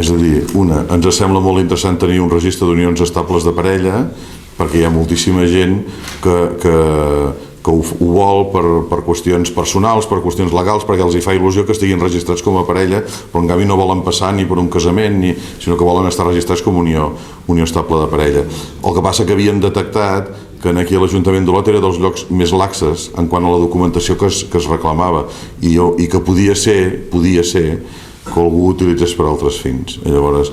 És a dir, ens sembla molt interessant tenir un registre d'unions estables de parella, perquè hi ha moltíssima gent que ho vol per qüestions personals, per qüestions legals, perquè els hi fa il·lusió que estiguin registrats com a parella, però en canvi no volen passar ni per un casament, sinó que volen estar registrats com a unió estable de parella. El que passa que havíem detectat que aquí a l'Ajuntament d'Olot era dels llocs més laxes en quant a la documentació que es reclamava i que podia ser que algú utilitzés per altres fins. I llavors,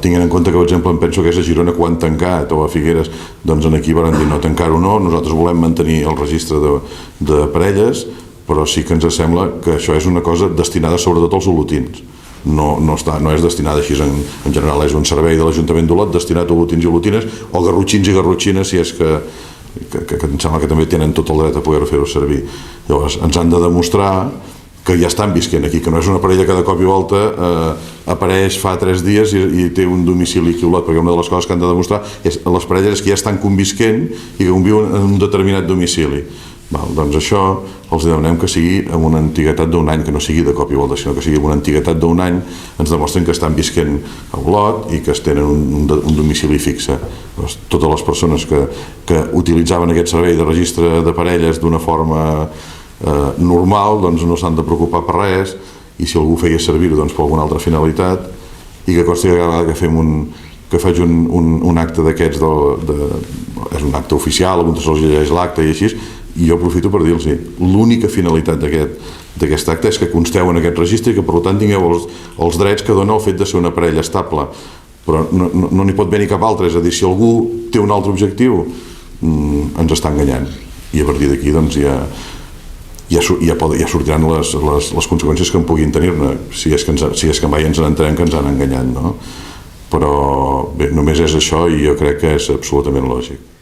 tinguent en compte que, per exemple, em penso que és a Girona quan han tancat, o a Figueres, doncs aquí van dir no, tancar-ho no, nosaltres volem mantenir el registre de parelles, però sí que ens sembla que això és una cosa destinada sobretot als olotins. No és destinada així en general, és un servei de l'Ajuntament d'Olot destinat a olotins i olotines, o garrotxins i garrotxines, si és que em sembla que també tenen tot el dret a poder fer-ho servir. Llavors, ens han de demostrar que ja estan visquent aquí, que no és una parella que de cop i volta apareix fa 3 dies i té un domicili aquí a Olot, perquè una de les coses que han de demostrar és les parelles que ja estan convisquent i que conviuen en un determinat domicili. Doncs això els demanem que sigui amb una antiguitat d'un any, que no sigui de cop i volta, sinó que sigui amb una antiguitat d'un any, ens demostren que estan visquent a Olot i que es tenen un domicili fixe. Totes les persones que utilitzaven aquest servei de registre de parelles d'una forma normal, doncs no s'han de preocupar per res, i si algú feia servir-ho per alguna altra finalitat, i que consti que cada vegada que faig un acte d'aquests, és un acte oficial, on se'ls llegeix l'acte i així, i jo aprofito per dir-los l'única finalitat d'aquest acte és que consteu en aquest registre i que per tant tingueu els drets que dona el fet de ser una parella estable, però no n'hi pot venir cap altre. És a dir, si algú té un altre objectiu, ens està enganyant, i a partir d'aquí doncs ja sortiran les conseqüències que en puguin tenir-ne, si és que mai ens n'entenem que ens han enganyat, no? Però bé, només és això i jo crec que és absolutament lògic.